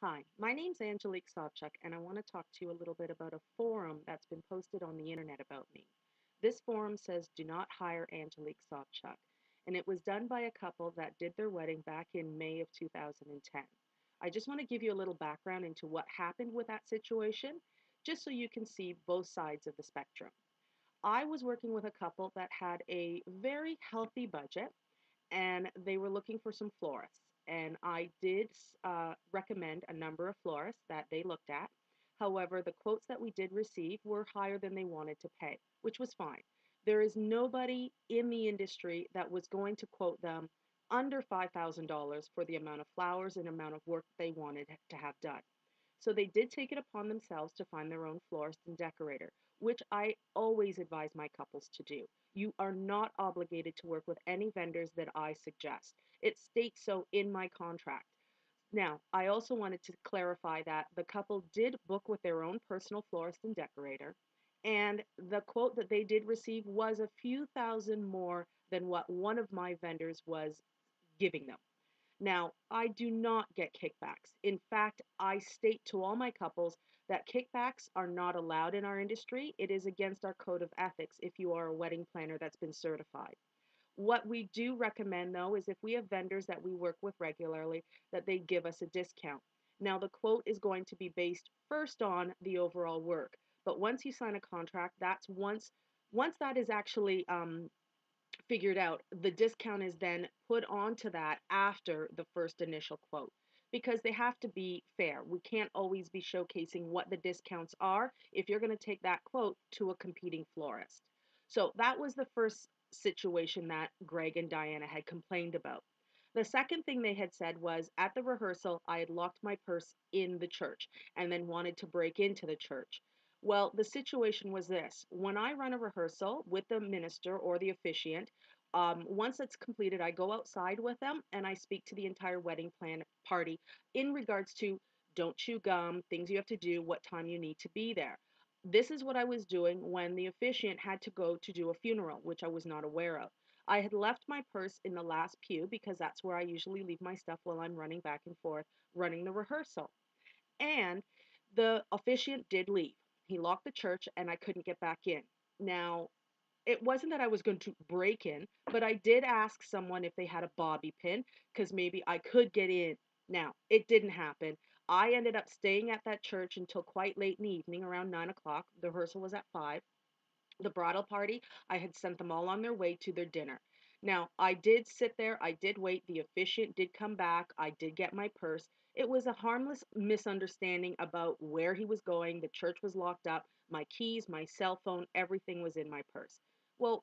Hi, my name's Angelique Sawchuk, and I want to talk to you a little bit about a forum that's been posted on the internet about me. This forum says, "Do not hire Angelique Sawchuk," and it was done by a couple that did their wedding back in May of 2010. I just want to give you a little background into what happened with that situation, just so you can see both sides of the spectrum. I was working with a couple that had a very healthy budget and they were looking for some florists. And I did recommend a number of florists that they looked at. However, the quotes that we did receive were higher than they wanted to pay, which was fine. There is nobody in the industry that was going to quote them under $5,000 for the amount of flowers and amount of work they wanted to have done. So they did take it upon themselves to find their own florist and decorator, which I always advise my couples to do. You are not obligated to work with any vendors that I suggest. It states so in my contract. Now, I also wanted to clarify that the couple did book with their own personal florist and decorator, and the quote that they did receive was a few thousand more than what one of my vendors was giving them. Now, I do not get kickbacks. In fact, I state to all my couples that kickbacks are not allowed in our industry. It is against our code of ethics if you are a wedding planner that's been certified. What we do recommend though is if we have vendors that we work with regularly, that they give us a discount. Now, the quote is going to be based first on the overall work, but once you sign a contract, that's once that is actually figured out, the discount is then put onto that after the first initial quote because they have to be fair. We can't always be showcasing what the discounts are if you're going to take that quote to a competing florist. So that was the first situation that Greg and Diana had complained about. The second thing they had said was at the rehearsal, I had locked my purse in the church and then wanted to break into the church. Well, the situation was this. When I run a rehearsal with the minister or the officiant, once it's completed, I go outside with them and I speak to the entire wedding plan party in regards to don't chew gum, things you have to do, what time you need to be there. This is what I was doing when the officiant had to go to do a funeral, which I was not aware of. I had left my purse in the last pew because that's where I usually leave my stuff while I'm running back and forth running the rehearsal. And the officiant did leave. He locked the church and I couldn't get back in. Now, it wasn't that I was going to break in, but I did ask someone if they had a bobby pin because maybe I could get in. Now, it didn't happen. I ended up staying at that church until quite late in the evening, around 9 o'clock. The rehearsal was at 5. The bridal party, I had sent them all on their way to their dinner. Now, I did sit there, I did wait. The officiant did come back, I did get my purse. It was a harmless misunderstanding about where he was going. The church was locked up, my keys, my cell phone, everything was in my purse. Well,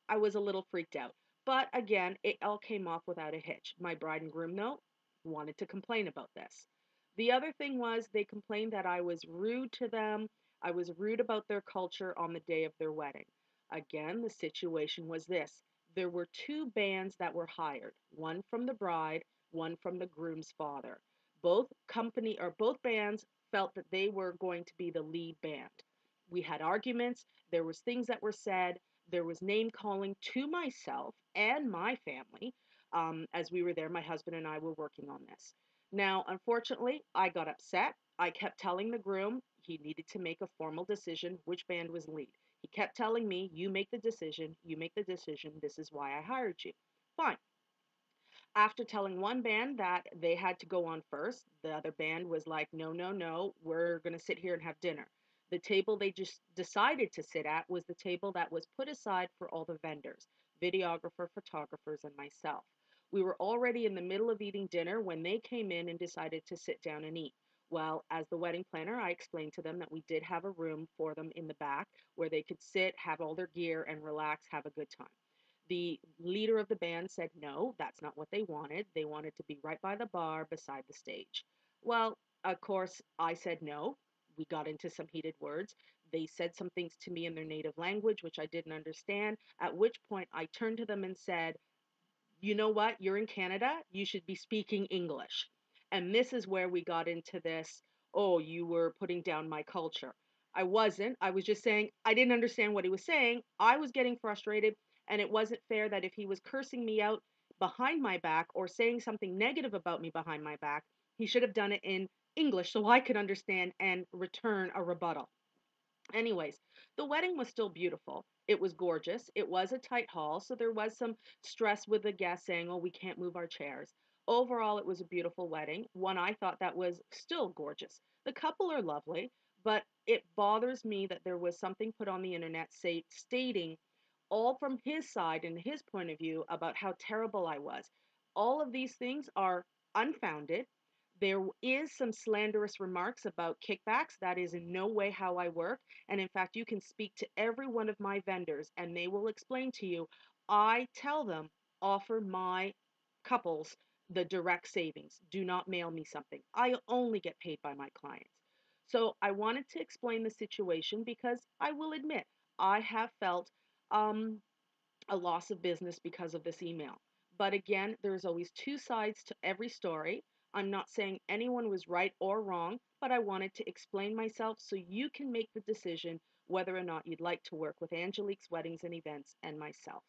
I was a little freaked out. But again, it all came off without a hitch. My bride and groom, though, wanted to complain about this. The other thing was they complained that I was rude to them. I was rude about their culture on the day of their wedding. Again, the situation was this. There were two bands that were hired, one from the bride, one from the groom's father. Both bands felt that they were going to be the lead band. We had arguments, there was things that were said, there was name calling to myself and my family. As we were there, my husband and I were working on this. Now, unfortunately, I got upset. I kept telling the groom he needed to make a formal decision which band was lead. He kept telling me, "You make the decision, you make the decision. This is why I hired you." Fine. After telling one band that they had to go on first, the other band was like, "No, no, no, we're going to sit here and have dinner." The table they just decided to sit at was the table that was put aside for all the vendors, videographer, photographers, and myself. We were already in the middle of eating dinner when they came in and decided to sit down and eat. Well, as the wedding planner, I explained to them that we did have a room for them in the back where they could sit, have all their gear, and relax, have a good time. The leader of the band said no, that's not what they wanted. They wanted to be right by the bar beside the stage. Well, of course, I said no. We got into some heated words. They said some things to me in their native language, which I didn't understand. At which point I turned to them and said, "You know what? You're in Canada. You should be speaking English." And this is where we got into this, "Oh, you were putting down my culture." I wasn't. I was just saying I didn't understand what he was saying. I was getting frustrated, and it wasn't fair that if he was cursing me out behind my back or saying something negative about me behind my back, he should have done it in English so I could understand and return a rebuttal. Anyways, the wedding was still beautiful. It was gorgeous. It was a tight hall, so there was some stress with the guests saying, "Oh, we can't move our chairs." Overall, it was a beautiful wedding. One I thought that was still gorgeous. The couple are lovely, but it bothers me that there was something put on the internet stating all from his side and his point of view about how terrible I was. All of these things are unfounded. There is some slanderous remarks about kickbacks. That is in no way how I work. And in fact, you can speak to every one of my vendors and they will explain to you. I tell them, offer my couples the direct savings. Do not mail me something. I only get paid by my clients. So I wanted to explain the situation because I will admit I have felt um, a loss of business because of this email. But again, there's always two sides to every story. I'm not saying anyone was right or wrong, but I wanted to explain myself so you can make the decision whether or not you'd like to work with Angelique's Weddings and Events and myself.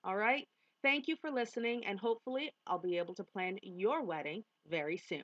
All right? Thank you for listening, and hopefully, I'll be able to plan your wedding very soon.